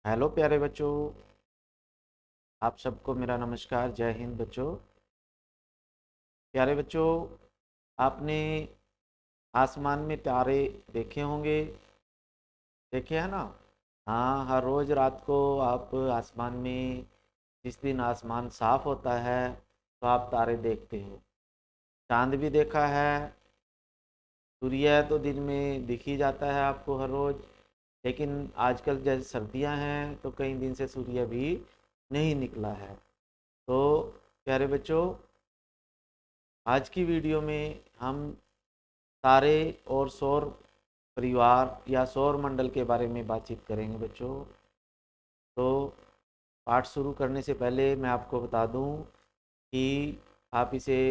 Hello प्यारे बच्चों, आप सबको मेरा नमस्कार। जय हिंद बच्चों। प्यारे बच्चों, आपने आसमान में तारे देखे होंगे, देखे हैं ना? हाँ, हर रोज़ रात को आप आसमान में, जिस दिन आसमान साफ होता है तो आप तारे देखते हो। चांद भी देखा है। सूर्य तो दिन में दिख ही जाता है आपको हर रोज़। लेकिन आजकल जैसे सर्दियां हैं तो कई दिन से सूर्य भी नहीं निकला है। तो प्यारे बच्चों, आज की वीडियो में हम तारे और सौर परिवार या सौर मंडल के बारे में बातचीत करेंगे बच्चों। तो पाठ शुरू करने से पहले मैं आपको बता दूं कि आप इसे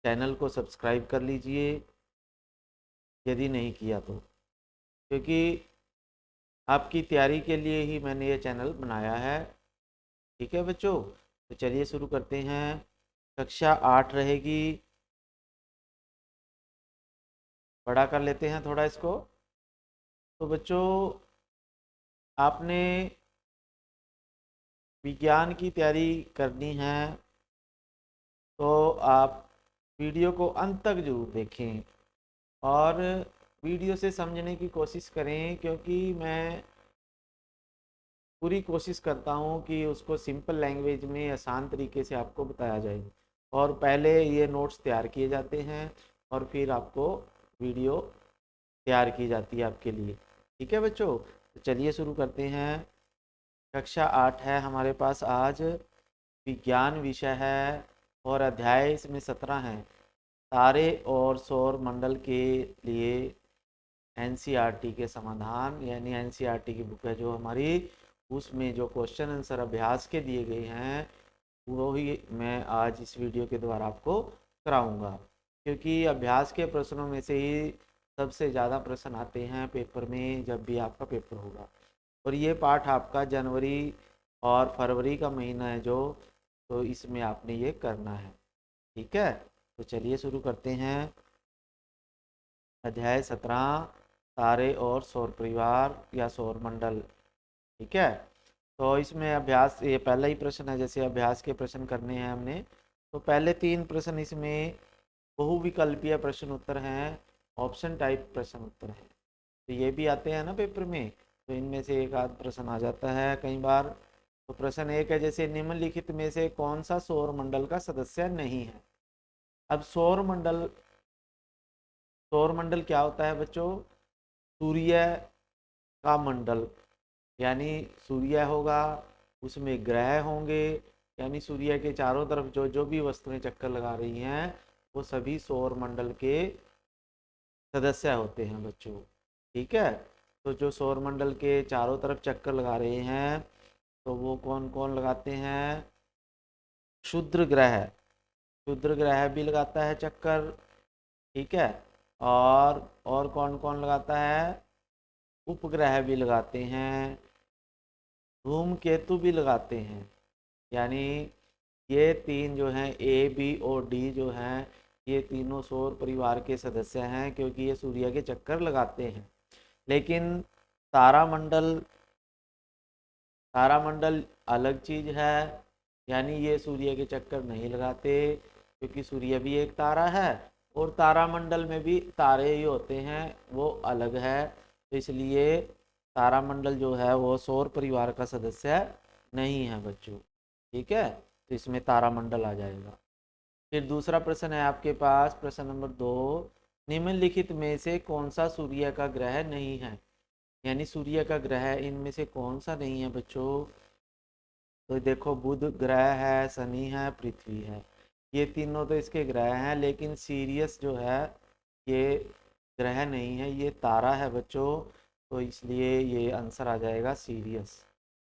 चैनल को सब्सक्राइब कर लीजिए यदि नहीं किया तो, क्योंकि आपकी तैयारी के लिए ही मैंने ये चैनल बनाया है। ठीक है बच्चों, तो चलिए शुरू करते हैं। कक्षा 8 रहेगी। बड़ा कर लेते हैं थोड़ा इसको। तो बच्चों, आपने विज्ञान की तैयारी करनी है तो आप वीडियो को अंत तक जरूर देखें और वीडियो से समझने की कोशिश करें, क्योंकि मैं पूरी कोशिश करता हूँ कि उसको सिंपल लैंग्वेज में आसान तरीके से आपको बताया जाए। और पहले ये नोट्स तैयार किए जाते हैं और फिर आपको वीडियो तैयार की जाती है आपके लिए। ठीक है बच्चों, तो चलिए शुरू करते हैं। कक्षा 8 है हमारे पास आज। विज्ञान विषय है और अध्याय इसमें 17 हैं। तारे और सौर मंडल के लिए एनसीईआरटी के समाधान, यानी एनसीईआरटी की बुक है जो हमारी, उसमें जो क्वेश्चन आंसर अभ्यास के दिए गए हैं वो ही मैं आज इस वीडियो के द्वारा आपको कराऊंगा। क्योंकि अभ्यास के प्रश्नों में से ही सबसे ज़्यादा प्रश्न आते हैं पेपर में, जब भी आपका पेपर होगा। और ये पाठ आपका जनवरी और फरवरी का महीना है जो, तो इसमें आपने ये करना है। ठीक है, तो चलिए शुरू करते हैं। अध्याय 17, तारे और सौर परिवार या सौर मंडल। ठीक है, तो इसमें अभ्यास, ये पहला ही प्रश्न है। जैसे अभ्यास के प्रश्न करने हैं हमने, तो पहले 3 प्रश्न इसमें बहुविकल्पीय प्रश्न उत्तर हैं, ऑप्शन टाइप प्रश्न उत्तर हैं। तो ये भी आते हैं ना पेपर में, तो इनमें से एक आध प्रश्न आ जाता है कई बार। तो प्रश्न एक है, जैसे निम्नलिखित में से कौन सा सौर मंडल का सदस्य नहीं है। अब सौर मंडल क्या होता है बच्चों? सूर्य का मंडल, यानी सूर्य होगा, उसमें ग्रह होंगे, यानी सूर्य के चारों तरफ जो जो भी वस्तुएं चक्कर लगा रही हैं वो सभी सौर मंडल के सदस्य होते हैं बच्चों। ठीक है, तो जो सौर मंडल के चारों तरफ चक्कर लगा रहे हैं तो वो कौन कौन लगाते हैं? क्षुद्र ग्रह, क्षुद्र ग्रह भी लगाता है चक्कर। ठीक है, और कौन कौन लगाता है? उपग्रह भी लगाते हैं, धूमकेतु भी लगाते हैं। यानी ये तीन जो हैं, ए बी और डी जो हैं, ये तीनों सौर परिवार के सदस्य हैं, क्योंकि ये सूर्य के चक्कर लगाते हैं। लेकिन तारामंडल, तारामंडल अलग चीज है। यानी ये सूर्य के चक्कर नहीं लगाते, क्योंकि सूर्य भी एक तारा है और तारामंडल में भी तारे ही होते हैं, वो अलग है। तो इसलिए तारामंडल जो है वो सौर परिवार का सदस्य नहीं है बच्चों। ठीक है, तो इसमें तारामंडल आ जाएगा। फिर दूसरा प्रश्न है आपके पास, प्रश्न नंबर 2। निम्नलिखित में से कौन सा सूर्य का ग्रह नहीं है? यानी सूर्य का ग्रह इनमें से कौन सा नहीं है बच्चों? तो देखो, बुध ग्रह है, शनि है, पृथ्वी है। ये तीनों तो इसके ग्रह हैं, लेकिन सीरियस जो है ये ग्रह नहीं है, ये तारा है बच्चों। तो इसलिए ये आंसर आ जाएगा सीरियस।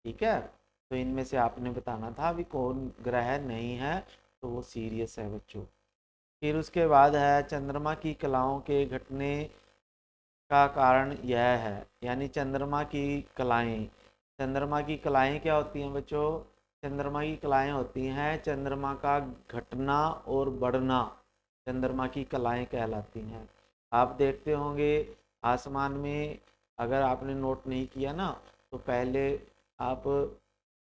ठीक है, तो इनमें से आपने बताना था अभी कौन ग्रह नहीं है, तो वो सीरियस है बच्चों। फिर उसके बाद है, चंद्रमा की कलाओं के घटने का कारण यह है। यानी चंद्रमा की कलाएं, चंद्रमा की कलाएं क्या होती हैं बच्चों? चंद्रमा की कलाएं होती हैं चंद्रमा का घटना और बढ़ना, चंद्रमा की कलाएं कहलाती हैं। आप देखते होंगे आसमान में, अगर आपने नोट नहीं किया ना, तो पहले आप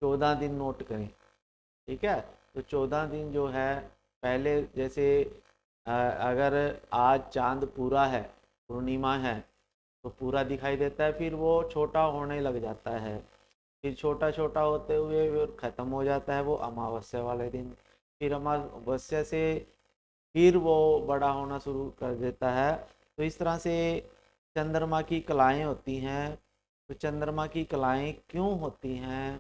14 दिन नोट करें। ठीक है, तो 14 दिन जो है पहले, जैसे अगर आज चांद पूरा है, पूर्णिमा है, तो पूरा दिखाई देता है, फिर वो छोटा होने लग जाता है, फिर छोटा छोटा होते हुए फिर ख़त्म हो जाता है वो अमावस्या वाले दिन, फिर अमावस्या से फिर वो बड़ा होना शुरू कर देता है। तो इस तरह से चंद्रमा की कलाएं होती हैं। तो चंद्रमा की कलाएं क्यों होती हैं,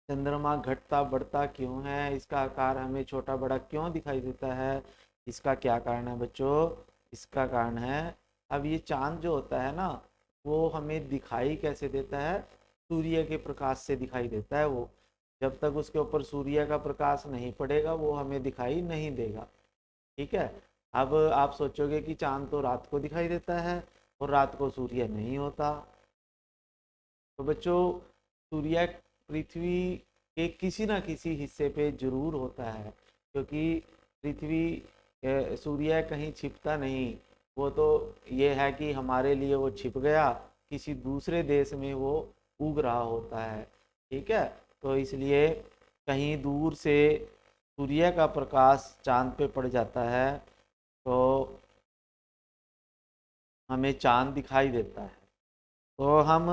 चंद्रमा घटता बढ़ता क्यों है, इसका आकार हमें छोटा बड़ा क्यों दिखाई देता है, इसका क्या कारण है बच्चों? इसका कारण है, अब ये चांद जो होता है ना, वो हमें दिखाई कैसे देता है? सूर्य के प्रकाश से दिखाई देता है वो। जब तक उसके ऊपर सूर्य का प्रकाश नहीं पड़ेगा वो हमें दिखाई नहीं देगा। ठीक है, अब आप सोचोगे कि चांद तो रात को दिखाई देता है और रात को सूर्य नहीं होता। तो बच्चों, सूर्य पृथ्वी के किसी ना किसी हिस्से पे जरूर होता है, क्योंकि पृथ्वी सूर्य कहीं छिपता नहीं। वो तो ये है कि हमारे लिए वो छिप गया, किसी दूसरे देश में वो उग रहा होता है। ठीक है, तो इसलिए कहीं दूर से सूर्य का प्रकाश चांद पे पड़ जाता है तो हमें चांद दिखाई देता है। तो हम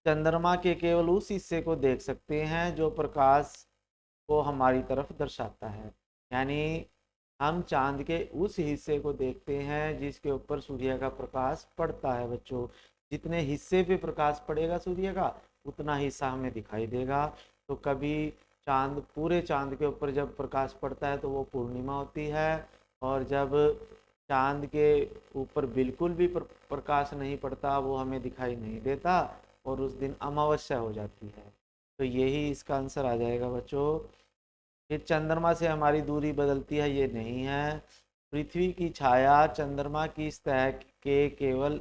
चंद्रमा के केवल उस हिस्से को देख सकते हैं जो प्रकाश को हमारी तरफ दर्शाता है, यानी हम चांद के उस हिस्से को देखते हैं जिसके ऊपर सूर्य का प्रकाश पड़ता है बच्चों। जितने हिस्से पे प्रकाश पड़ेगा सूर्य का, उतना हिस्सा हमें दिखाई देगा। तो कभी चांद, पूरे चांद के ऊपर जब प्रकाश पड़ता है तो वो पूर्णिमा होती है, और जब चांद के ऊपर बिल्कुल भी प्रकाश नहीं पड़ता, वो हमें दिखाई नहीं देता, और उस दिन अमावस्या हो जाती है। तो यही इसका आंसर आ जाएगा बच्चों। ये चंद्रमा से हमारी दूरी बदलती है, ये नहीं है। पृथ्वी की छाया चंद्रमा की सतह के केवल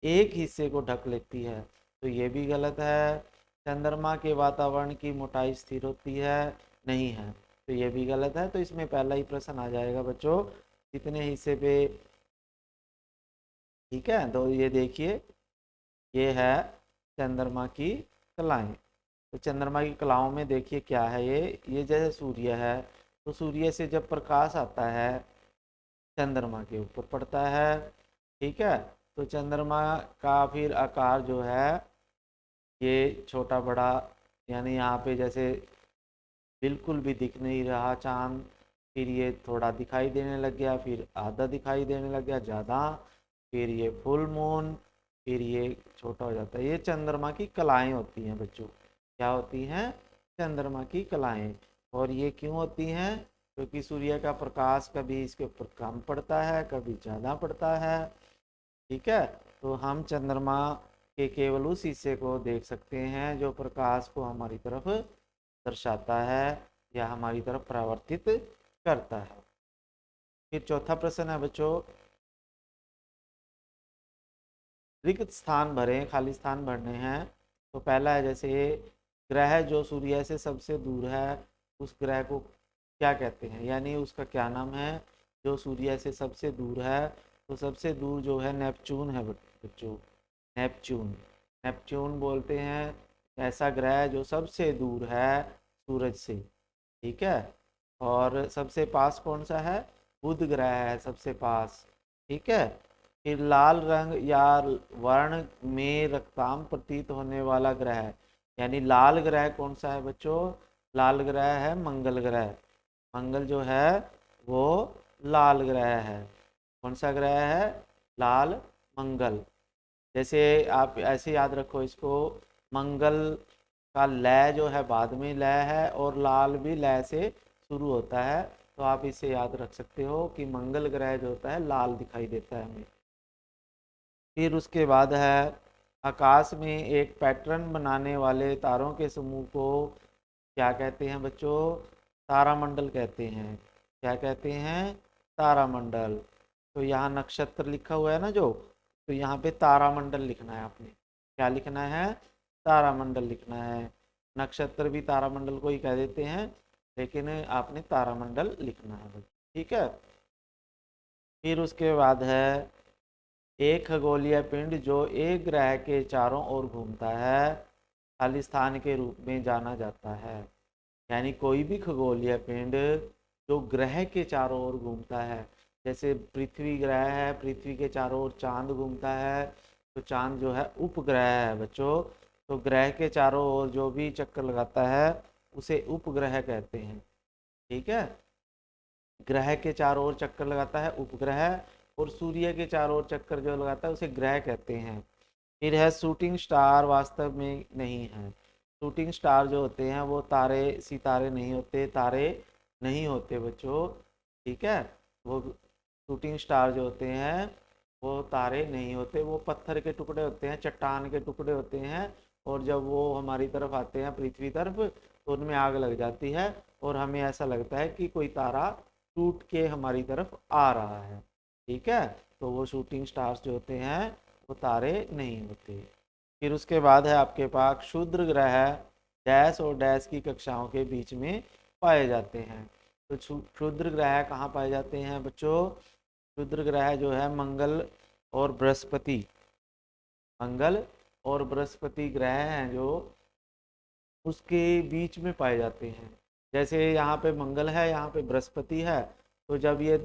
एक हिस्से को ढक लेती है, तो ये भी गलत है। चंद्रमा के वातावरण की मोटाई स्थिर होती है, नहीं है, तो ये भी गलत है। तो इसमें पहला ही प्रश्न आ जाएगा बच्चों, कितने हिस्से पे। ठीक है, तो ये देखिए, ये है चंद्रमा की कलाएं। तो चंद्रमा की कलाओं में देखिए क्या है, ये जैसे सूर्य है, तो सूर्य से जब प्रकाश आता है चंद्रमा के ऊपर पड़ता है। ठीक है, तो चंद्रमा का फिर आकार जो है ये छोटा बड़ा, यानी यहाँ पे जैसे बिल्कुल भी दिख नहीं रहा चांद, फिर ये थोड़ा दिखाई देने लग गया, फिर आधा दिखाई देने लग गया ज़्यादा, फिर ये फुल मून, फिर ये छोटा हो जाता है। ये चंद्रमा की कलाएं होती हैं बच्चों। क्या होती हैं? चंद्रमा की कलाएं। और ये क्यों होती हैं? क्योंकि सूर्य का प्रकाश कभी इसके ऊपर कम पड़ता है, कभी ज़्यादा पड़ता है। ठीक है, तो हम चंद्रमा के केवल उस हिस्से को देख सकते हैं जो प्रकाश को हमारी तरफ दर्शाता है या हमारी तरफ परावर्तित करता है। फिर चौथा प्रश्न है बच्चों, रिक्त स्थान भरें, खाली स्थान भरने हैं। तो पहला है, जैसे ग्रह जो सूर्य से सबसे दूर है उस ग्रह को क्या कहते हैं, यानी उसका क्या नाम है जो सूर्य से सबसे दूर है? तो सबसे दूर जो है नेपच्यून है बच्चों, नेपच्यून। नेपच्यून बोलते हैं ऐसा ग्रह जो सबसे दूर है सूरज से। ठीक है, और सबसे पास कौन सा है? बुध ग्रह है सबसे पास। ठीक है, फिर लाल रंग या वर्ण में रक्ताम प्रतीत होने वाला ग्रह, यानी लाल ग्रह कौन सा है बच्चों? लाल ग्रह है मंगल ग्रह। मंगल जो है वो लाल ग्रह है। कौन सा ग्रह है? लाल मंगल। जैसे आप ऐसे याद रखो इसको, मंगल का लय जो है बाद में लय है, और लाल भी लय से शुरू होता है। तो आप इसे याद रख सकते हो कि मंगल ग्रह जो होता है लाल दिखाई देता है हमें। फिर उसके बाद है, आकाश में एक पैटर्न बनाने वाले तारों के समूह को क्या कहते हैं बच्चों? तारामंडल कहते हैं। क्या कहते हैं? तारामंडल। तो यहाँ नक्षत्र लिखा हुआ है ना जो, तो यहाँ पे तारामंडल लिखना है आपने। क्या लिखना है? तारामंडल लिखना है। नक्षत्र भी तारामंडल को ही कह देते हैं, लेकिन आपने तारामंडल लिखना है। ठीक है, फिर उसके बाद है, एक खगोलीय पिंड जो एक ग्रह के चारों ओर घूमता है खाली स्थान के रूप में जाना जाता है। यानी कोई भी खगोलीय पिंड जो ग्रह के चारों ओर घूमता है, जैसे पृथ्वी ग्रह है, पृथ्वी के चारों ओर चांद घूमता है, तो चांद जो है उपग्रह है बच्चों। तो ग्रह के चारों ओर जो भी चक्कर लगाता है उसे उपग्रह कहते हैं। ठीक है, ग्रह के चारों ओर चक्कर लगाता है उपग्रह, और सूर्य के चारों ओर चक्कर जो लगाता है उसे ग्रह कहते हैं। फिर है शूटिंग स्टार, वास्तव में नहीं है। शूटिंग स्टार जो होते हैं वो तारे सितारे नहीं होते, तारे नहीं होते बच्चों। ठीक है, वो शूटिंग स्टार जो होते हैं वो तारे नहीं होते, वो पत्थर के टुकड़े होते हैं, चट्टान के टुकड़े होते हैं। और जब वो हमारी तरफ आते हैं पृथ्वी तरफ तो उनमें आग लग जाती है और हमें ऐसा लगता है कि कोई तारा टूट के हमारी तरफ आ रहा है। ठीक है, तो वो शूटिंग स्टार्स जो होते हैं वो तारे नहीं होते। फिर उसके बाद है आपके पास क्षुद्र ग्रह, डैश और डैश की कक्षाओं के बीच में पाए जाते हैं। तो क्षुद्र ग्रह कहाँ पाए जाते हैं बच्चों? क्षुद्र ग्रह जो है मंगल और बृहस्पति, मंगल और बृहस्पति ग्रह हैं जो उसके बीच में पाए जाते हैं। जैसे यहाँ पे मंगल है, यहाँ पे बृहस्पति है, तो जब ये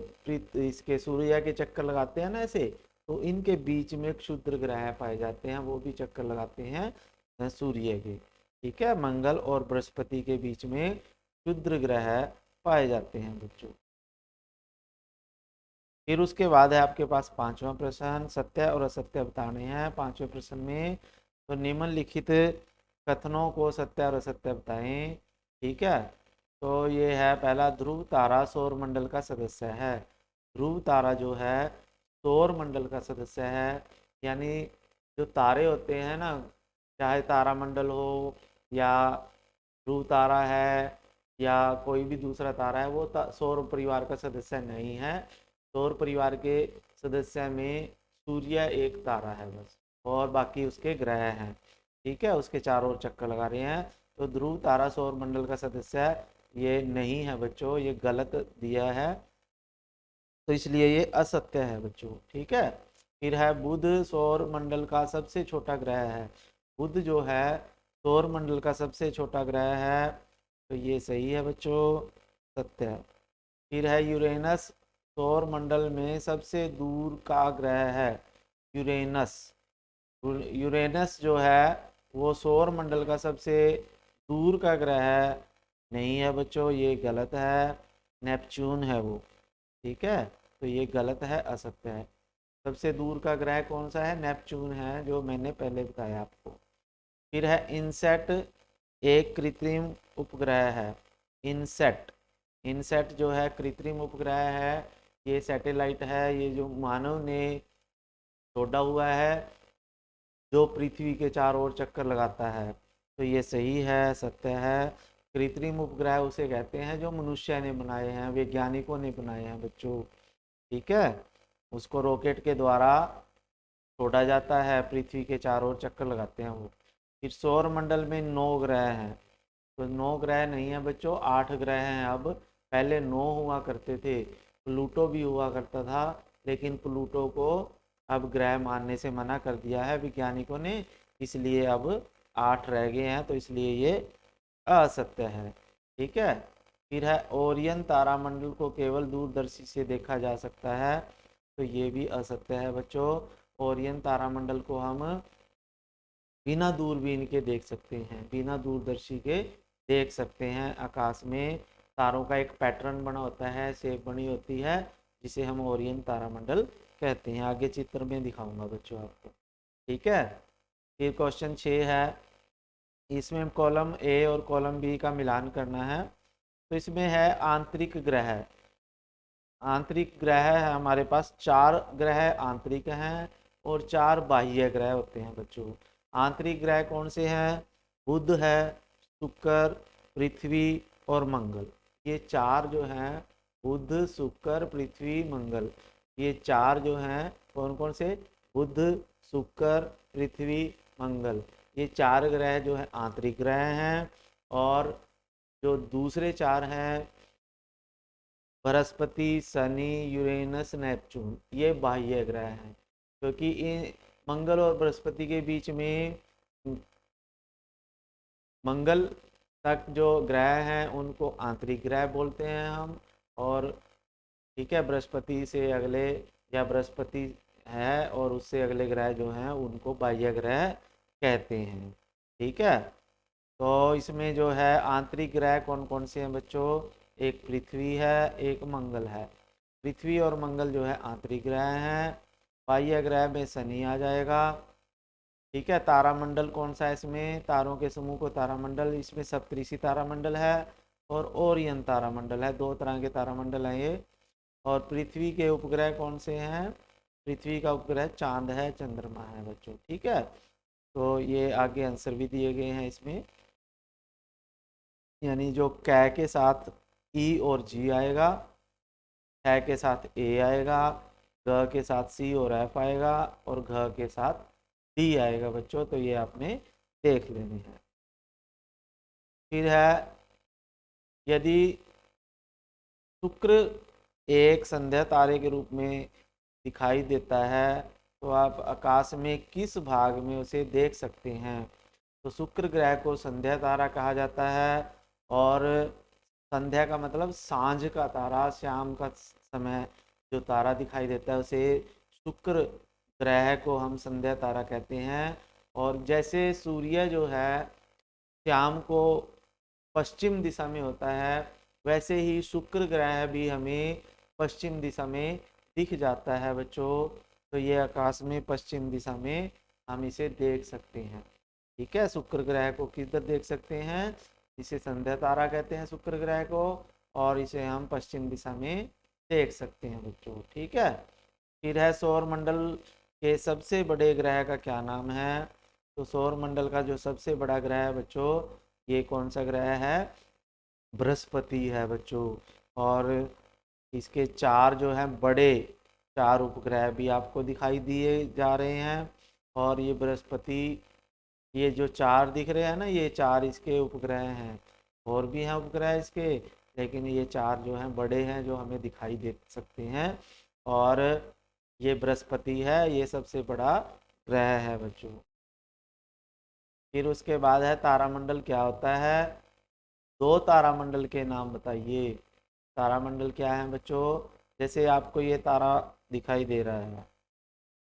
इसके सूर्य के चक्कर लगाते हैं ना ऐसे, तो इनके बीच में क्षुद्र ग्रह पाए जाते हैं, वो भी चक्कर लगाते हैं सूर्य के। ठीक है, मंगल और बृहस्पति के बीच में क्षुद्र ग्रह पाए जाते हैं बच्चों। फिर उसके बाद है आपके पास पांचवा प्रश्न, सत्य और असत्य बताने हैं। पांचवें प्रश्न में तो निम्नलिखित कथनों को सत्य और असत्य बताएं। ठीक है, तो ये है पहला, ध्रुव तारा सौर मंडल का सदस्य है। ध्रुव तारा जो है सौर मंडल का सदस्य है। यानी जो तारे होते हैं ना, चाहे तारामंडल हो या ध्रुव तारा है या कोई भी दूसरा तारा है, वो सौर परिवार का सदस्य नहीं है। सौर परिवार के सदस्य में सूर्य एक तारा है बस, और बाकी उसके ग्रह हैं। ठीक है, उसके चारों ओर चक्कर लगा रहे हैं। तो ध्रुव तारा सौर मंडल का सदस्य ये नहीं है बच्चों, ये गलत दिया है, तो इसलिए ये असत्य है बच्चों। ठीक है, फिर है बुध सौर मंडल का सबसे छोटा ग्रह है। बुध जो है सौर मंडल का सबसे छोटा ग्रह है, तो ये सही है बच्चों, सत्य है। फिर है यूरेनस सौर मंडल में सबसे दूर का ग्रह है। यूरेनस, यूरेनस जो है वो सौर मंडल का सबसे दूर का ग्रह नहीं है बच्चों, ये गलत है, नेपच्यून है वो। ठीक है, तो ये गलत है, असत्य है। सबसे दूर का ग्रह कौन सा है? नेपच्यून है, जो मैंने पहले बताया आपको। फिर है इनसेट, एक कृत्रिम उपग्रह है। इनसेट, इनसेट जो है कृत्रिम उपग्रह है, ये सैटेलाइट है, ये जो मानव ने छोड़ा हुआ है, जो पृथ्वी के चारों ओर चक्कर लगाता है। तो ये सही है, सत्य है। कृत्रिम उपग्रह उसे कहते हैं जो मनुष्य ने बनाए हैं, वैज्ञानिकों ने बनाए हैं बच्चों। ठीक है, उसको रॉकेट के द्वारा छोड़ा जाता है, पृथ्वी के चारों ओर चक्कर लगाते हैं वो। फिर सौर मंडल में 9 ग्रह हैं, तो 9 ग्रह नहीं है बच्चों, 8 ग्रह हैं अब। पहले 9 हुआ करते थे, प्लूटो भी हुआ करता था, लेकिन प्लूटो को अब ग्रह मानने से मना कर दिया है वैज्ञानिकों ने, इसलिए अब 8 रह गए हैं, तो इसलिए ये असत्य है। ठीक है, फिर है ओरियन तारामंडल को केवल दूरदर्शी से देखा जा सकता है, तो ये भी असत्य है बच्चों। ओरियन तारामंडल को हम बिना दूरबीन के देख सकते हैं, बिना दूरदर्शी के देख सकते हैं। आकाश में तारों का एक पैटर्न बना होता है, शेप बनी होती है, जिसे हम ओरियन तारामंडल कहते हैं। आगे चित्र में दिखाऊंगा बच्चों आपको। ठीक है, फिर क्वेश्चन 6 है, इसमें कॉलम ए और कॉलम बी का मिलान करना है। तो इसमें है आंतरिक ग्रह। आंतरिक ग्रह है हमारे पास, 4 ग्रह आंतरिक हैं और 4 बाह्य ग्रह होते हैं बच्चों। आंतरिक ग्रह कौन से हैं? बुध है, शुक्र, पृथ्वी और मंगल। ये 4 जो हैं, बुध शुक्र पृथ्वी मंगल, ये 4 जो हैं कौन कौन से? बुध शुक्र पृथ्वी मंगल, ये 4 ग्रह जो है आंतरिक ग्रह हैं। और जो दूसरे 4 हैं, बृहस्पति, शनि, यूरेनस, नेपच्यून, ये बाह्य ग्रह हैं, क्योंकि इन मंगल और बृहस्पति के बीच में मंगल तक जो ग्रह हैं उनको आंतरिक ग्रह बोलते हैं हम। और ठीक है, बृहस्पति से अगले, या बृहस्पति है और उससे अगले ग्रह जो हैं उनको बाह्य ग्रह कहते हैं। ठीक है, तो इसमें जो है आंतरिक ग्रह कौन कौन से हैं बच्चों? एक पृथ्वी है, एक मंगल है। पृथ्वी और मंगल जो है आंतरिक ग्रह हैं। बाह्य ग्रह में शनि आ जाएगा। ठीक है, तारामंडल कौन सा है इसमें? तारों के समूह को तारामंडल, इसमें सप्तऋषि तारामंडल है और ओरियन तारामंडल है। दो तरह के तारामंडल हैं ये। और पृथ्वी के उपग्रह कौन से हैं? पृथ्वी का उपग्रह चांद है, चंद्रमा है बच्चों। ठीक है, तो ये आगे आंसर भी दिए गए हैं इसमें, यानी जो कै के साथ ई और जी आएगा, है के साथ ए आएगा, ग के साथ सी और एफ आएगा, और घ के साथ डी आएगा बच्चों। तो ये आपने देख लेने हैं। फिर है, यदि शुक्र एक संध्या तारे के रूप में दिखाई देता है तो आप आकाश में किस भाग में उसे देख सकते हैं? तो शुक्र ग्रह को संध्या तारा कहा जाता है। और संध्या का मतलब सांझ का तारा, शाम का समय जो तारा दिखाई देता है उसे शुक्र ग्रह को हम संध्या तारा कहते हैं। और जैसे सूर्य जो है शाम को पश्चिम दिशा में होता है, वैसे ही शुक्र ग्रह भी हमें पश्चिम दिशा में दिख जाता है बच्चों। तो ये आकाश में पश्चिम दिशा में हम इसे देख सकते हैं। ठीक है, शुक्र ग्रह को किधर देख सकते हैं? इसे संध्या तारा कहते हैं शुक्र ग्रह को, और इसे हम पश्चिम दिशा में देख सकते हैं बच्चों। ठीक है, फिर है सौर मंडल के सबसे बड़े ग्रह का क्या नाम है? तो सौर मंडल का जो सबसे बड़ा ग्रह है बच्चों, ये कौन सा ग्रह है? बृहस्पति है बच्चों। और इसके चार जो हैं बड़े, चार उपग्रह भी आपको दिखाई दिए जा रहे हैं। और ये बृहस्पति, ये जो चार दिख रहे हैं ना, ये चार इसके उपग्रह हैं। और भी हैं उपग्रह इसके, लेकिन ये चार जो हैं बड़े हैं जो हमें दिखाई दे सकते हैं। और ये बृहस्पति है, ये सबसे बड़ा ग्रह है बच्चों। फिर उसके बाद है तारामंडल क्या होता है? दो तारामंडल के नाम बताइए। तारामंडल क्या है बच्चों? जैसे आपको ये तारा दिखाई दे रहा है,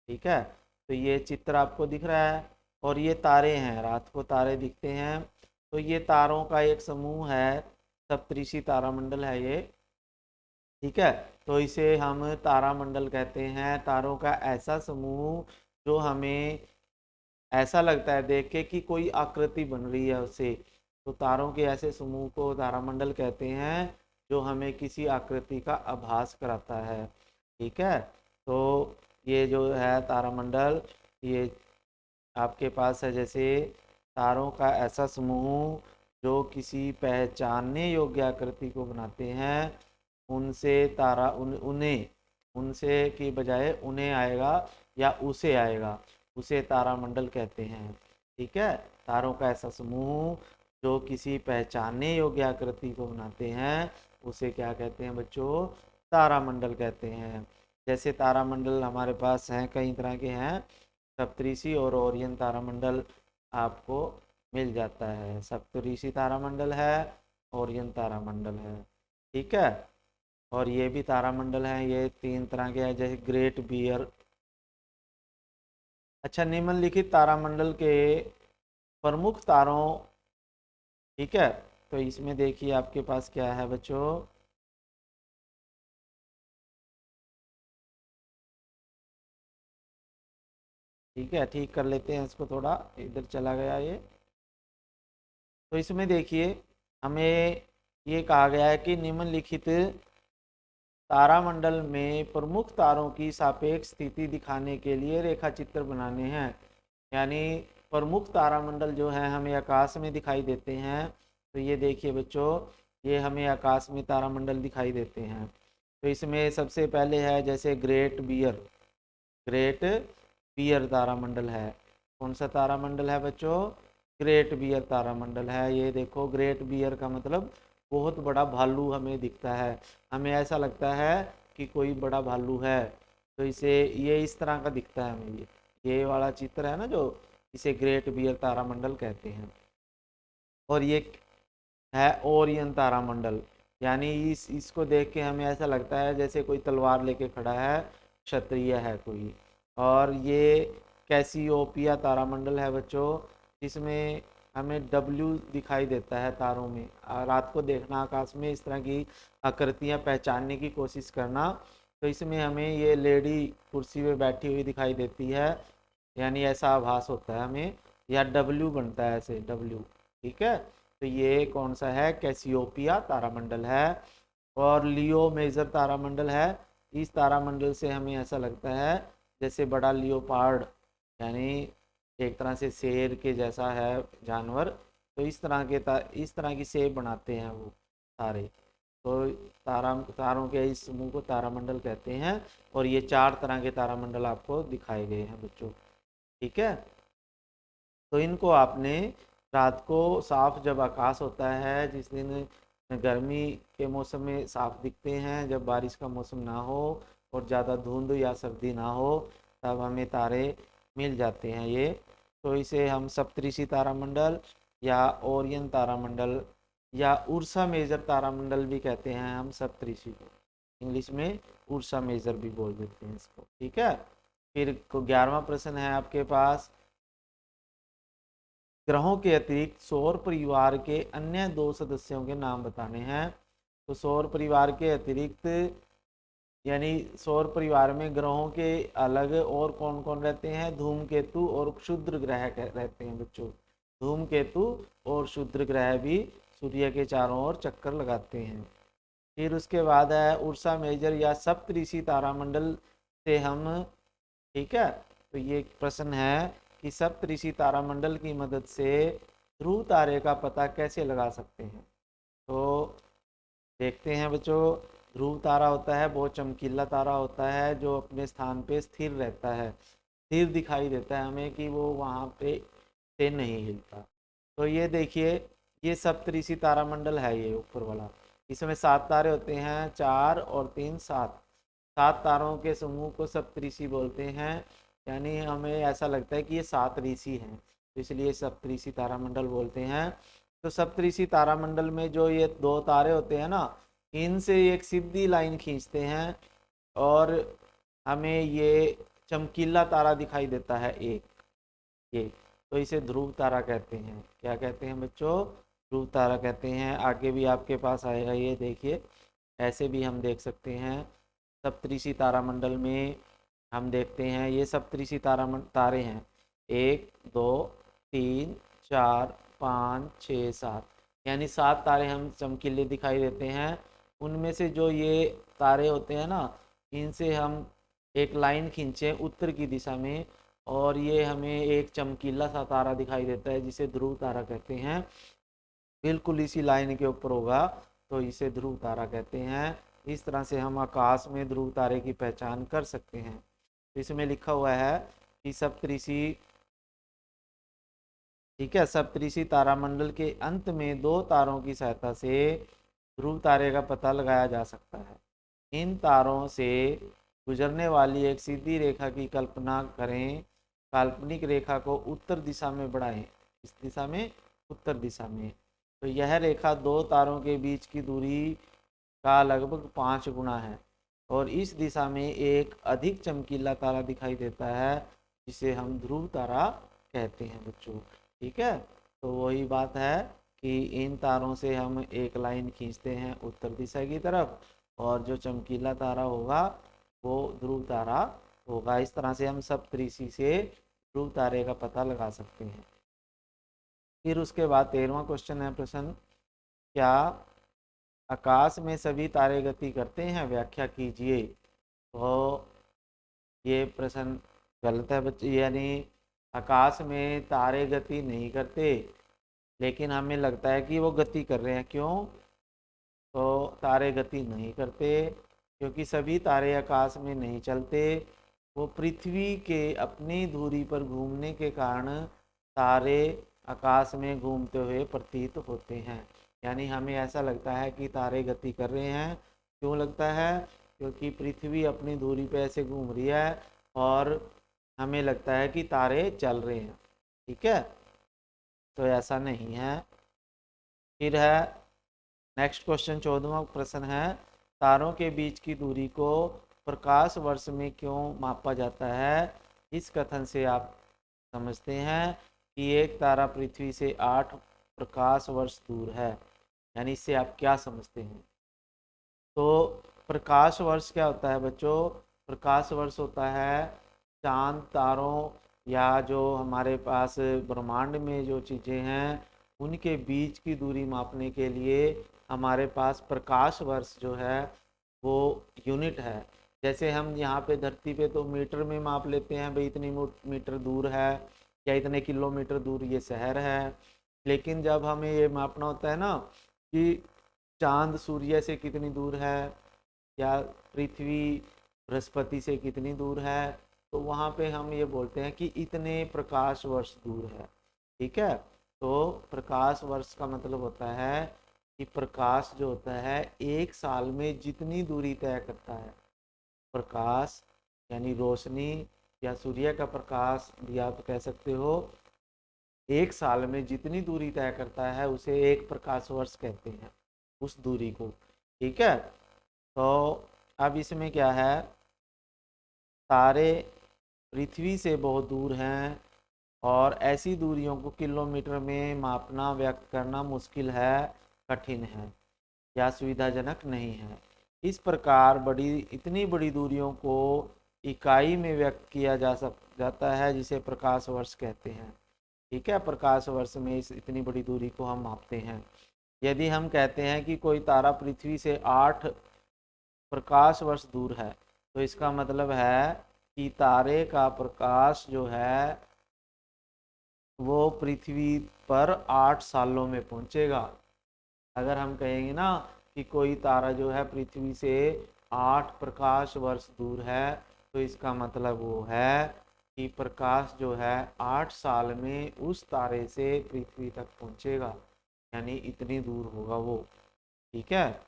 ठीक है, तो ये चित्र आपको दिख रहा है और ये तारे हैं, रात को तारे दिखते हैं। तो ये तारों का एक समूह है, सप्तऋषि तारामंडल है ये। ठीक है, तो इसे हम तारामंडल कहते हैं। तारों का ऐसा समूह जो हमें ऐसा लगता है देख के कि कोई आकृति बन रही है उससे। तो तारों के ऐसे समूह को तारामंडल कहते हैं जो हमें किसी आकृति का आभास कराता है। ठीक है, तो ये जो है तारामंडल, ये आपके पास है जैसे तारों का ऐसा समूह जो किसी पहचानने योग्य आकृति को बनाते हैं, उनसे तारा उन्हें, उनसे की बजाय उन्हें आएगा या उसे आएगा, उसे तारामंडल कहते हैं। ठीक है, तारों का ऐसा समूह जो किसी पहचानने योग्य आकृति को बनाते हैं, उसे क्या कहते हैं बच्चों? तारामंडल कहते हैं। जैसे तारामंडल हमारे पास हैं, कई तरह के हैं, सप्तऋषि और ओरियन तारामंडल आपको मिल जाता है। सप्तऋषि तारामंडल है, ओरियन तारामंडल है। ठीक है, और ये भी तारामंडल है, ये तीन तरह के हैं, जैसे ग्रेट बियर। अच्छा, निम्नलिखित तारामंडल के प्रमुख तारों, ठीक है, तो इसमें देखिए आपके पास क्या है बच्चों? ठीक है, ठीक कर लेते हैं इसको, थोड़ा इधर चला गया ये। तो इसमें देखिए हमें ये कहा गया है कि निम्नलिखित तारामंडल में प्रमुख तारों की सापेक्ष स्थिति दिखाने के लिए रेखा चित्र बनाने हैं। यानी प्रमुख तारामंडल जो है हमें आकाश में दिखाई देते हैं। तो ये देखिए बच्चों, ये हमें आकाश में तारामंडल दिखाई देते हैं। तो इसमें सबसे पहले है जैसे ग्रेट बियर, ग्रेट बियर तारामंडल है। कौन सा तारामंडल है बच्चों? ग्रेट बियर तारामंडल है। ये देखो, ग्रेट बियर का मतलब बहुत बड़ा भालू हमें दिखता है, हमें ऐसा लगता है कि कोई बड़ा भालू है। तो इसे, ये इस तरह का दिखता है हमें, ये वाला चित्र है ना जो, इसे ग्रेट बियर तारामंडल कहते हैं। और ये है ओरियन तारामंडल। यानी इसको देख के हमें ऐसा लगता है जैसे कोई तलवार लेके खड़ा है, क्षत्रिय है कोई। और ये कैसियोपिया तारामंडल है बच्चों, इसमें हमें डब्ल्यू दिखाई देता है तारों में। रात को देखना आकाश में, इस तरह की आकृतियां पहचानने की कोशिश करना। तो इसमें हमें ये लेडी कुर्सी पे बैठी हुई दिखाई देती है, यानी ऐसा आभास होता है हमें, या डब्ल्यू बनता है ऐसे, डब्ल्यू। ठीक है, तो ये कौन सा है, कैसियोपिया तारामंडल है। और लियो मेजर तारामंडल है। इस तारामंडल से हमें ऐसा लगता है जैसे बड़ा लियोपार्ड, यानी एक तरह से शेर के जैसा है जानवर। तो इस तरह की शेप बनाते हैं वो तारे। तो तारों के इस समूह को तारामंडल कहते हैं। और ये 4 तरह के तारामंडल आपको दिखाए गए हैं बच्चों। ठीक है, तो इनको आपने रात को साफ जब आकाश होता है, जिस दिन गर्मी के मौसम में साफ दिखते हैं, जब बारिश का मौसम ना हो और ज़्यादा धुंध या सर्दी ना हो, तब हमें तारे मिल जाते हैं ये। तो इसे हम सप्तऋषि तारामंडल या ओरियन तारामंडल या उर्सा मेजर तारामंडल भी कहते हैं हम सप्तऋषि को। इंग्लिश में उर्सा मेजर भी बोल देते हैं इसको। ठीक है, फिर 11वां प्रश्न है आपके पास, ग्रहों के अतिरिक्त सौर परिवार के अन्य 2 सदस्यों के नाम बताने हैं। तो सौर परिवार के अतिरिक्त, यानी सौर परिवार में ग्रहों के अलग और कौन कौन रहते हैं, धूमकेतु और क्षुद्र ग्रह रहते हैं बच्चों। धूमकेतु और क्षुद्र ग्रह भी सूर्य के चारों ओर चक्कर लगाते हैं। फिर उसके बाद है उर्सा मेजर या सप्तऋषि तारामंडल से हम, ठीक है, तो ये प्रश्न है कि सप्तऋषि तारामंडल की मदद से ध्रुव तारे का पता कैसे लगा सकते हैं। तो देखते हैं बच्चों, ध्रुव तारा होता है बहुत चमकीला तारा होता है, जो अपने स्थान पे स्थिर रहता है, स्थिर दिखाई देता है हमें कि वो वहाँ पे से नहीं हिलता। तो ये देखिए, ये सप्तऋषि तारामंडल है, ये ऊपर वाला। इसमें 7 तारे होते हैं, 4 और 3 7। 7 तारों के समूह को सप्तऋषि बोलते हैं। यानी हमें ऐसा लगता है कि ये 7 ऋषि हैं, तो इसलिए सप्तऋषि तारामंडल बोलते हैं। तो सप्तऋषि तारामंडल में जो ये 2 तारे होते हैं ना, इनसे एक सीधी लाइन खींचते हैं और हमें ये चमकीला तारा दिखाई देता है एक, ये। तो इसे ध्रुव तारा कहते हैं। क्या कहते हैं बच्चों, ध्रुव तारा कहते हैं। आगे भी आपके पास आएगा, ये देखिए, ऐसे भी हम देख सकते हैं। सप्तऋषि तारामंडल में हम देखते हैं ये सप्तऋषि तारे हैं, 1 2 3 4 5 6 7, यानी 7 तारे हम चमकीले दिखाई देते हैं। उनमें से जो ये तारे होते हैं ना, इनसे हम एक लाइन खींचे उत्तर की दिशा में, और ये हमें एक चमकीला सा तारा दिखाई देता है जिसे ध्रुव तारा कहते हैं। बिल्कुल इसी लाइन के ऊपर होगा, तो इसे ध्रुव तारा कहते हैं। इस तरह से हम आकाश में ध्रुव तारे की पहचान कर सकते हैं। तो इसमें लिखा हुआ है कि सप्तऋषि, ठीक है, सप्तऋषि तारामंडल के अंत में 2 तारों की सहायता से ध्रुव तारे का पता लगाया जा सकता है। इन तारों से गुजरने वाली एक सीधी रेखा की कल्पना करें, काल्पनिक रेखा को उत्तर दिशा में बढ़ाएं, इस दिशा में, उत्तर दिशा में। तो यह रेखा 2 तारों के बीच की दूरी का लगभग 5 गुना है, और इस दिशा में एक अधिक चमकीला तारा दिखाई देता है जिसे हम ध्रुव तारा कहते हैं बच्चों। ठीक है, तो वही बात है कि इन तारों से हम एक लाइन खींचते हैं उत्तर दिशा की तरफ, और जो चमकीला तारा होगा वो ध्रुव तारा होगा। इस तरह से हम सप्तऋषि से ध्रुव तारे का पता लगा सकते हैं। फिर उसके बाद 13वां क्वेश्चन है, प्रश्न, क्या आकाश में सभी तारे गति करते हैं, व्याख्या कीजिए। तो ये प्रश्न गलत है बच्चे, यानी आकाश में तारे गति नहीं करते, लेकिन हमें लगता है कि वो गति कर रहे हैं। क्यों? तो तारे गति नहीं करते क्योंकि सभी तारे आकाश में नहीं चलते, वो पृथ्वी के अपनी धुरी पर घूमने के कारण तारे आकाश में घूमते हुए प्रतीत होते हैं। यानी हमें ऐसा लगता है कि तारे गति कर रहे हैं। क्यों लगता है? क्योंकि पृथ्वी अपनी धुरी पे ऐसे घूम रही है और हमें लगता है कि तारे चल रहे हैं। ठीक है, तो ऐसा नहीं है। फिर है नेक्स्ट क्वेश्चन, 14वां प्रश्न है, तारों के बीच की दूरी को प्रकाश वर्ष में क्यों मापा जाता है? इस कथन से आप समझते हैं कि एक तारा पृथ्वी से 8 प्रकाश वर्ष दूर है। यानी इससे आप क्या समझते हैं? तो प्रकाश वर्ष क्या होता है बच्चों? प्रकाश वर्ष होता है चांद तारों या जो हमारे पास ब्रह्मांड में जो चीज़ें हैं उनके बीच की दूरी मापने के लिए हमारे पास प्रकाश वर्ष जो है वो यूनिट है। जैसे हम यहाँ पे धरती पे तो मीटर में माप लेते हैं, भाई इतनी मीटर दूर है या इतने किलोमीटर दूर ये शहर है। लेकिन जब हमें ये मापना होता है ना कि चांद सूर्य से कितनी दूर है या पृथ्वी बृहस्पति से कितनी दूर है, तो वहाँ पे हम ये बोलते हैं कि इतने प्रकाश वर्ष दूर है। ठीक है, तो प्रकाश वर्ष का मतलब होता है कि प्रकाश जो होता है एक साल में जितनी दूरी तय करता है, प्रकाश यानी रोशनी या सूर्य का प्रकाश भी आप कह सकते हो, एक साल में जितनी दूरी तय करता है उसे एक प्रकाश वर्ष कहते हैं, उस दूरी को। ठीक है, तो अब इसमें क्या है, तारे पृथ्वी से बहुत दूर हैं और ऐसी दूरियों को किलोमीटर में मापना, व्यक्त करना मुश्किल है, कठिन है या सुविधाजनक नहीं है। इस प्रकार इतनी बड़ी दूरियों को इकाई में व्यक्त किया जाता है जिसे प्रकाश वर्ष कहते हैं। ठीक है, प्रकाश वर्ष में इस इतनी बड़ी दूरी को हम मापते हैं। यदि हम कहते हैं कि कोई तारा पृथ्वी से 8 प्रकाश वर्ष दूर है, तो इसका मतलब है कि तारे का प्रकाश जो है वो पृथ्वी पर 8 सालों में पहुंचेगा। अगर हम कहेंगे ना कि कोई तारा जो है पृथ्वी से 8 प्रकाश वर्ष दूर है, तो इसका मतलब वो है कि प्रकाश जो है 8 साल में उस तारे से पृथ्वी तक पहुंचेगा, यानी इतनी दूर होगा वो। ठीक है,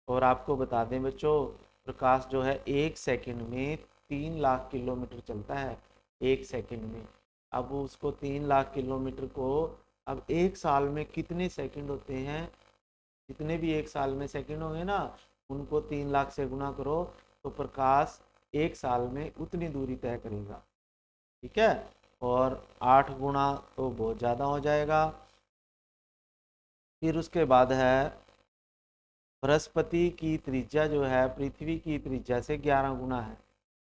और आपको बता दें बच्चों, प्रकाश जो है 1 सेकंड में 3 लाख किलोमीटर चलता है, 1 सेकंड में। अब उसको 3 लाख किलोमीटर को अब एक साल में कितने सेकंड होते हैं, जितने भी एक साल में सेकंड होंगे ना उनको 3 लाख से गुना करो, तो प्रकाश एक साल में उतनी दूरी तय करेगा। ठीक है, और 8 गुना तो बहुत ज़्यादा हो जाएगा। फिर उसके बाद है बृहस्पति की त्रिज्या जो है पृथ्वी की त्रिज्या से 11 गुना है।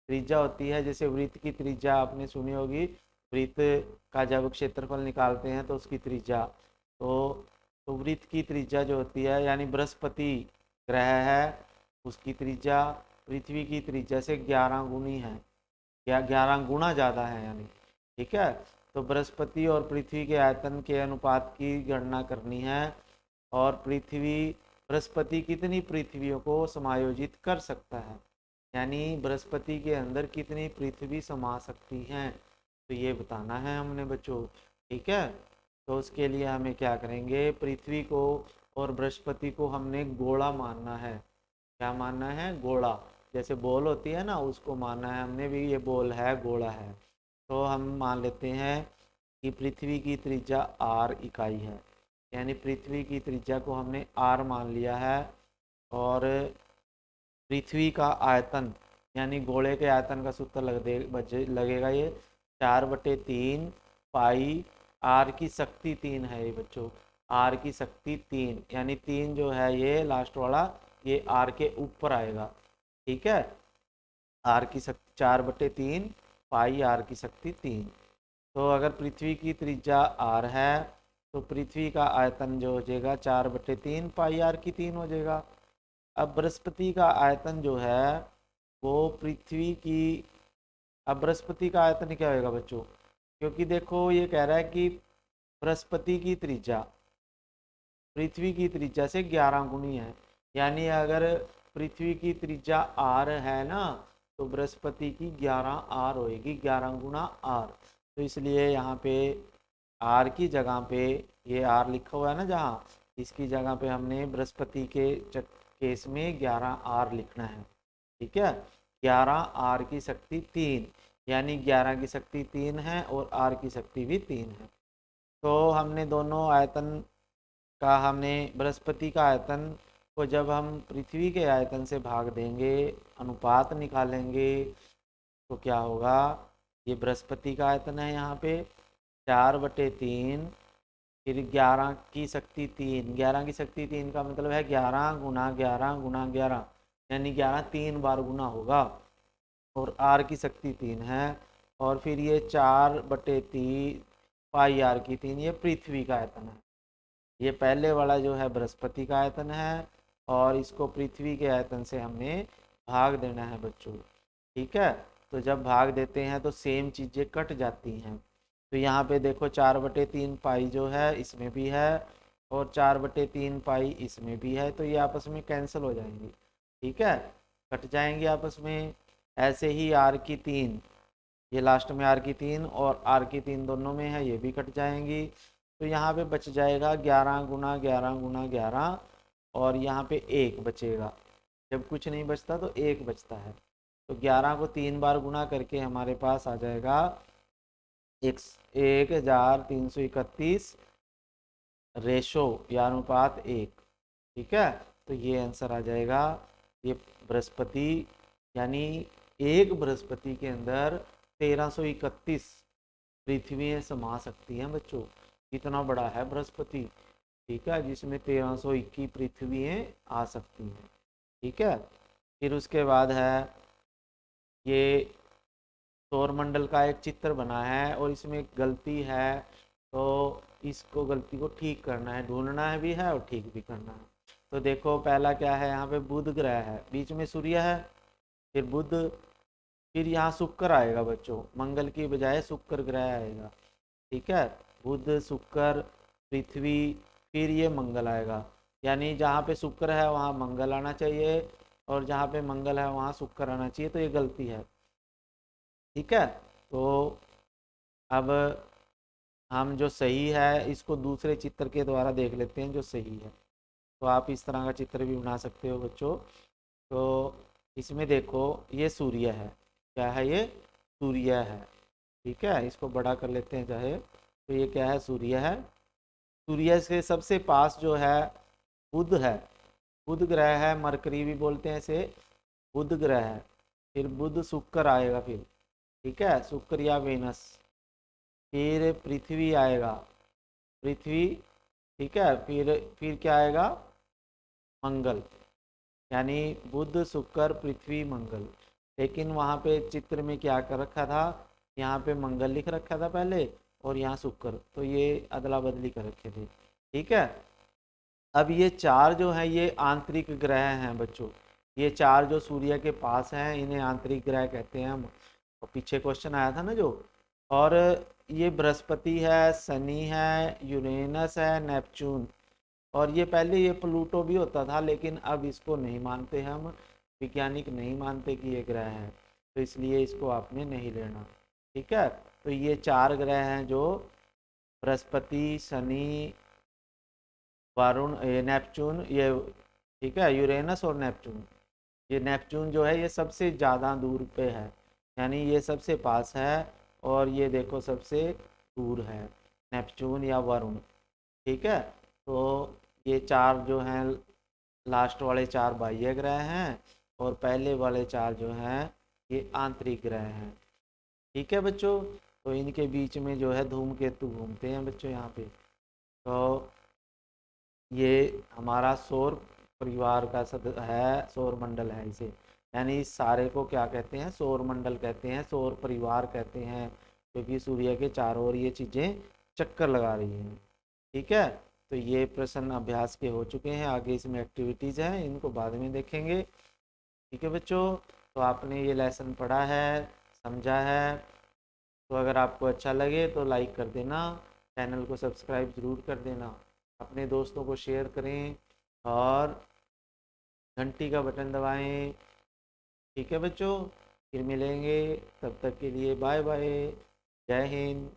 त्रिज्या होती है, जैसे वृत्त की त्रिज्या आपने सुनी होगी, वृत्त का जब क्षेत्रफल निकालते हैं तो उसकी त्रिज्या, तो वृत्त की त्रिज्या जो होती है यानी बृहस्पति ग्रह है उसकी त्रिज्या पृथ्वी की त्रिज्या से 11 गुनी है या 11 गुना ज़्यादा है यानी। ठीक है, तो बृहस्पति और पृथ्वी के आयतन के अनुपात की गणना करनी है और बृहस्पति कितनी पृथ्वियों को समायोजित कर सकता है, यानी बृहस्पति के अंदर कितनी पृथ्वी समा सकती हैं, तो ये बताना है हमने बच्चों। ठीक है, तो उसके लिए हमें क्या करेंगे, पृथ्वी को और बृहस्पति को हमने गोला मानना है। क्या मानना है? गोला। जैसे बॉल होती है ना उसको मानना है हमने भी, ये बॉल है, गोला है। तो हम मान लेते हैं कि पृथ्वी की त्रिज्या r इकाई है, यानी पृथ्वी की त्रिज्या को हमने r मान लिया है। और पृथ्वी का आयतन यानी गोले के आयतन का सूत्र लगेगा ये 4/3 पाई r की शक्ति 3 है ये बच्चों, r की शक्ति 3, यानी 3 जो है ये लास्ट वाला ये r के ऊपर आएगा। ठीक है, r की शक्ति 4/3 पाई r की शक्ति 3। तो अगर पृथ्वी की त्रिज्या r है तो पृथ्वी का आयतन जो हो जाएगा 4/3 पाई r की 3 हो जाएगा। अब बृहस्पति का आयतन जो है वो पृथ्वी की, अब बृहस्पति का आयतन क्या होगा बच्चों, क्योंकि देखो ये कह रहा है कि बृहस्पति की त्रिज्या पृथ्वी की त्रिज्या से 11 गुनी है, यानी अगर पृथ्वी की त्रिज्या r है ना तो बृहस्पति की 11 r होएगी, 11 गुना r। तो इसलिए यहाँ पे r की जगह पे ये r लिखा हुआ है ना, जहाँ इसकी जगह पे हमने बृहस्पति के केस में 11 r लिखना है। ठीक है, 11 r की शक्ति 3, यानी 11 की शक्ति 3 है और r की शक्ति भी 3 है। तो हमने दोनों आयतन का हमने बृहस्पति का आयतन को जब हम पृथ्वी के आयतन से भाग देंगे, अनुपात निकालेंगे, तो क्या होगा, ये बृहस्पति का आयतन है यहाँ पे 4/3, फिर 11 की शक्ति 3, 11 की शक्ति 3 का मतलब है 11 गुना 11 गुना 11, यानी 11 3 बार गुना होगा, और आर की शक्ति 3 है, और फिर ये 4/3 पाई आर की 3, ये पृथ्वी का आयतन है। ये पहले वाला जो है बृहस्पति का आयतन है, और इसको पृथ्वी के आयतन से हमने भाग देना है बच्चों। ठीक है, तो जब भाग देते हैं तो सेम चीज़ें कट जाती हैं। तो यहाँ पे देखो 4/3 पाई जो है इसमें भी है, और 4/3 पाई इसमें भी है, तो ये आपस में कैंसिल हो जाएंगी। ठीक है, कट जाएंगे आपस में। ऐसे ही आर की 3, ये लास्ट में आर की 3 और आर की 3 दोनों में है, ये भी कट जाएंगी। तो यहाँ पे बच जाएगा 11 गुना 11 गुना 11, और यहाँ पे 1 बचेगा। जब कुछ नहीं बचता तो 1 बचता है। तो 11 को 3 बार गुना करके हमारे पास आ जाएगा 1331 रेशो या अनुपात 1। ठीक है, तो ये आंसर आ जाएगा। ये बृहस्पति, यानी एक बृहस्पति के अंदर 1331 पृथ्वी समा सकती हैं बच्चों। कितना बड़ा है बृहस्पति। ठीक है, जिसमें 1321 पृथ्वियाँ आ सकती हैं। ठीक है, फिर उसके बाद है ये सौरमंडल का एक चित्र बना है, और इसमें एक गलती है, तो इसको गलती को ठीक करना है, ढूंढना है भी है और ठीक भी करना है। तो देखो पहला क्या है, यहाँ पे बुध ग्रह है, बीच में सूर्य है, फिर बुध, फिर यहाँ शुक्र आएगा बच्चों, मंगल की बजाय शुक्र ग्रह आएगा। ठीक है, बुध शुक्र पृथ्वी, फिर ये मंगल आएगा। यानी जहाँ पे शुक्र है वहाँ मंगल आना चाहिए, और जहाँ पे मंगल है वहाँ शुक्र आना चाहिए, तो ये गलती है। ठीक है, तो अब हम जो सही है इसको दूसरे चित्र के द्वारा देख लेते हैं जो सही है। तो आप इस तरह का चित्र भी बना सकते हो बच्चों। तो इसमें देखो ये सूर्य है, क्या है, ये सूर्य है। ठीक है, इसको बड़ा कर लेते हैं चाहे, तो ये क्या है, सूर्य है। सूर्य से सबसे पास जो है बुध है, बुध ग्रह है, मरकरी भी बोलते हैं इसे, बुध ग्रह है। फिर बुध शुक्र आएगा, फिर ठीक है, शुक्र या वेनस, फिर पृथ्वी आएगा, पृथ्वी। ठीक है, फिर क्या आएगा, मंगल। यानी बुध शुक्र पृथ्वी मंगल। लेकिन वहाँ पे चित्र में क्या कर रखा था, यहाँ पे मंगल लिख रखा था पहले, और यहाँ शुक्र, तो ये अदला बदली कर रखे थे। ठीक है, अब ये चार जो है ये आंतरिक ग्रह हैं बच्चों। ये चार जो सूर्य के पास हैं इन्हें आंतरिक ग्रह कहते हैं हम। और पीछे क्वेश्चन आया था ना जो, और ये बृहस्पति है, शनि है, यूरेनस है, नेपच्यून, और ये पहले ये प्लूटो भी होता था, लेकिन अब इसको नहीं मानते हम, वैज्ञानिक नहीं मानते कि ये ग्रह है, तो इसलिए इसको आपने नहीं लेना। ठीक है, तो ये चार ग्रह हैं जो बृहस्पति, शनि, वरुण, ये नेपच्यून, ये ठीक है, यूरेनस और नेपच्यून। ये नेपच्यून जो है ये सबसे ज़्यादा दूर पे है, यानी ये सबसे पास है, और ये देखो सबसे दूर है, नेपच्यून या वरुण। ठीक है, तो ये चार जो हैं, लास्ट वाले चार बाह्य ग्रह हैं, और पहले वाले चार जो हैं ये आंतरिक ग्रह हैं। ठीक है बच्चों, तो इनके बीच में जो है धूमकेतु घूमते हैं बच्चों यहाँ पे। तो ये हमारा सौर परिवार का है, सौर मंडल है इसे, यानी इस सारे को क्या कहते हैं, सौर मंडल कहते हैं, सौर परिवार कहते हैं, क्योंकि सूर्य के चारों ओर ये चीज़ें चक्कर लगा रही हैं। ठीक है, तो ये प्रश्न अभ्यास के हो चुके हैं, आगे इसमें एक्टिविटीज़ हैं, इनको बाद में देखेंगे। ठीक है बच्चों, तो आपने ये लेसन पढ़ा है, समझा है, तो अगर आपको अच्छा लगे तो लाइक कर देना, चैनल को सब्सक्राइब ज़रूर कर देना, अपने दोस्तों को शेयर करें, और घंटी का बटन दबाएं। ठीक है बच्चों, फिर मिलेंगे, तब तक के लिए बाय बाय, जय हिंद।